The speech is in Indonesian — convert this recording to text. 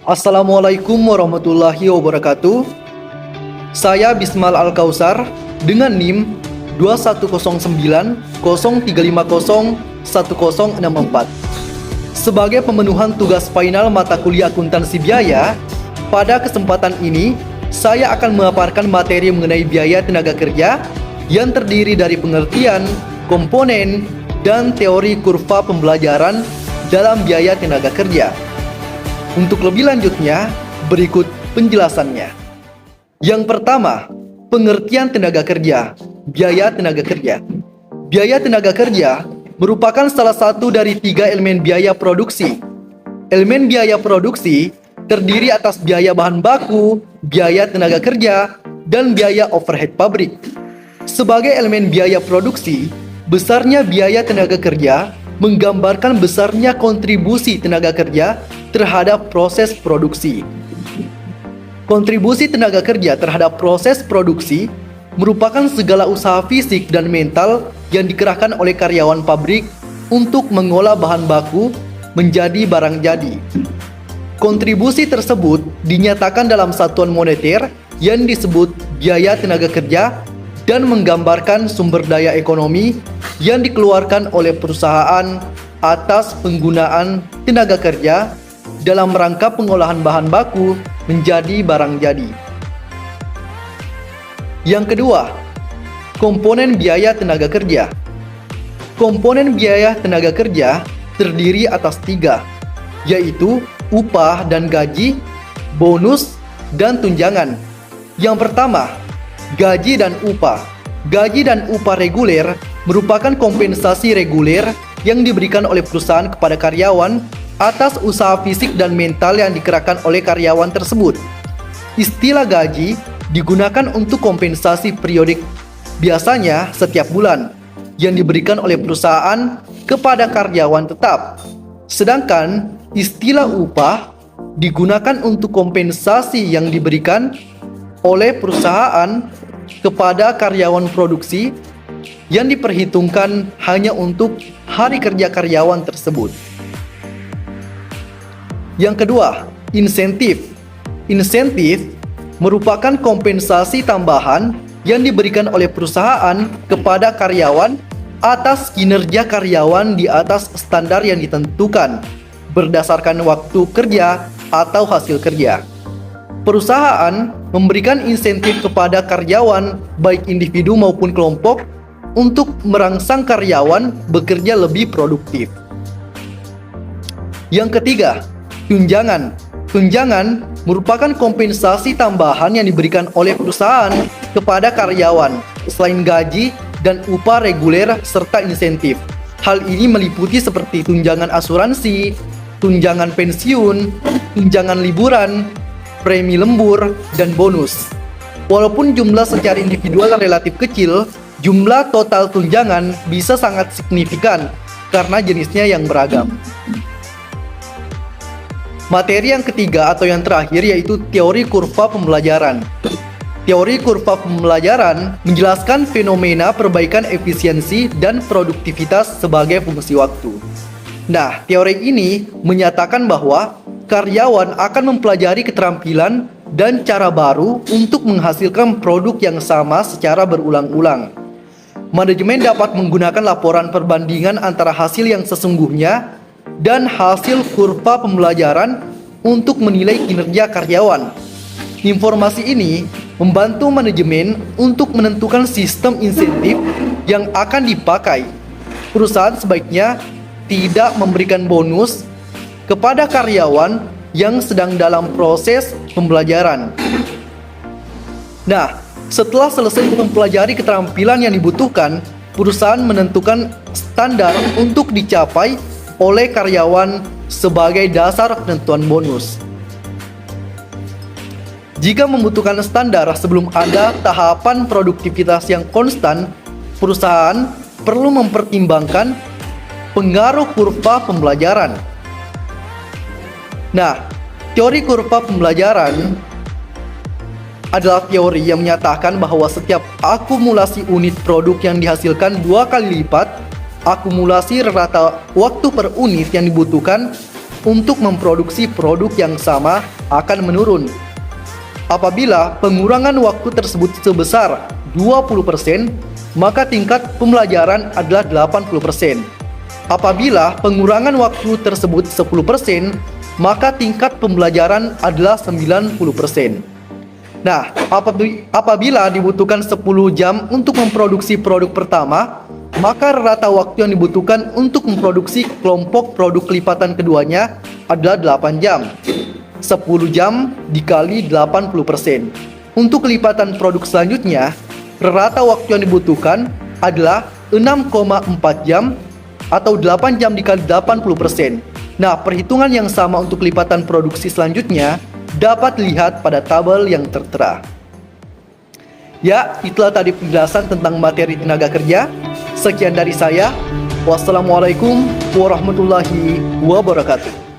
Assalamualaikum warahmatullahi wabarakatuh. Saya Bismal Al-Kausar dengan NIM 21090350164. Sebagai pemenuhan tugas final mata kuliah akuntansi biaya, pada kesempatan ini saya akan memaparkan materi mengenai biaya tenaga kerja yang terdiri dari pengertian, komponen, dan teori kurva pembelajaran dalam biaya tenaga kerja. Untuk lebih lanjutnya, berikut penjelasannya. Yang pertama, pengertian tenaga kerja, biaya tenaga kerja. Biaya tenaga kerja merupakan salah satu dari 3 elemen biaya produksi. Elemen biaya produksi terdiri atas biaya bahan baku, biaya tenaga kerja, dan biaya overhead pabrik. Sebagai elemen biaya produksi, besarnya biaya tenaga kerja menggambarkan besarnya kontribusi tenaga kerja terhadap proses produksi. Kontribusi tenaga kerja terhadap proses produksi merupakan segala usaha fisik dan mental yang dikerahkan oleh karyawan pabrik untuk mengolah bahan baku menjadi barang jadi. Kontribusi tersebut dinyatakan dalam satuan moneter yang disebut biaya tenaga kerja dan menggambarkan sumber daya ekonomi yang dikeluarkan oleh perusahaan atas penggunaan tenaga kerja dalam rangka pengolahan bahan baku menjadi barang jadi. Yang kedua, komponen biaya tenaga kerja. Komponen biaya tenaga kerja terdiri atas 3, yaitu upah dan gaji, bonus, dan tunjangan. Yang pertama, gaji dan upah. Gaji dan upah reguler merupakan kompensasi reguler yang diberikan oleh perusahaan kepada karyawan atas usaha fisik dan mental yang dikerahkan oleh karyawan tersebut. Istilah gaji digunakan untuk kompensasi periodik, biasanya setiap bulan, yang diberikan oleh perusahaan kepada karyawan tetap. Sedangkan istilah upah digunakan untuk kompensasi yang diberikan oleh perusahaan kepada karyawan produksi yang diperhitungkan hanya untuk hari kerja karyawan tersebut. Yang kedua, insentif. Insentif merupakan kompensasi tambahan yang diberikan oleh perusahaan kepada karyawan atas kinerja karyawan di atas standar yang ditentukan berdasarkan waktu kerja atau hasil kerja. Perusahaan memberikan insentif kepada karyawan, baik individu maupun kelompok, untuk merangsang karyawan bekerja lebih produktif. Yang ketiga, tunjangan. Tunjangan merupakan kompensasi tambahan yang diberikan oleh perusahaan kepada karyawan selain gaji dan upah reguler serta insentif. Hal ini meliputi seperti tunjangan asuransi, tunjangan pensiun, tunjangan liburan, premi lembur, dan bonus. Walaupun jumlah secara individual relatif kecil, jumlah total tunjangan bisa sangat signifikan karena jenisnya yang beragam. Materi yang ketiga atau yang terakhir yaitu teori kurva pembelajaran. Teori kurva pembelajaran menjelaskan fenomena perbaikan efisiensi dan produktivitas sebagai fungsi waktu. Nah, teori ini menyatakan bahwa karyawan akan mempelajari keterampilan dan cara baru untuk menghasilkan produk yang sama secara berulang-ulang. Manajemen dapat menggunakan laporan perbandingan antara hasil yang sesungguhnya dan hasil kurva pembelajaran untuk menilai kinerja karyawan. Informasi ini membantu manajemen untuk menentukan sistem insentif yang akan dipakai. Perusahaan sebaiknya tidak memberikan bonus kepada karyawan yang sedang dalam proses pembelajaran. Nah, setelah selesai mempelajari keterampilan yang dibutuhkan, perusahaan menentukan standar untuk dicapai oleh karyawan sebagai dasar penentuan bonus. Jika membutuhkan standar sebelum ada tahapan produktivitas yang konstan, perusahaan perlu mempertimbangkan pengaruh kurva pembelajaran. Nah, teori kurva pembelajaran adalah teori yang menyatakan bahwa setiap akumulasi unit produk yang dihasilkan 2 kali lipat akumulasi rata waktu per unit yang dibutuhkan untuk memproduksi produk yang sama akan menurun. Apabila pengurangan waktu tersebut sebesar 20%, maka tingkat pembelajaran adalah 80%. Apabila pengurangan waktu tersebut 10%, maka tingkat pembelajaran adalah 90%. Nah, apabila dibutuhkan 10 jam untuk memproduksi produk pertama, maka rata waktu yang dibutuhkan untuk memproduksi kelompok produk lipatan keduanya adalah 8 jam. 10 jam dikali 80%. Untuk lipatan produk selanjutnya, rata waktu yang dibutuhkan adalah 6,4 jam atau 8 jam dikali 80%. Nah, perhitungan yang sama untuk lipatan produksi selanjutnya dapat dilihat pada tabel yang tertera. Ya, itulah tadi penjelasan tentang materi tenaga kerja. Sekian dari saya. Wassalamualaikum warahmatullahi wabarakatuh.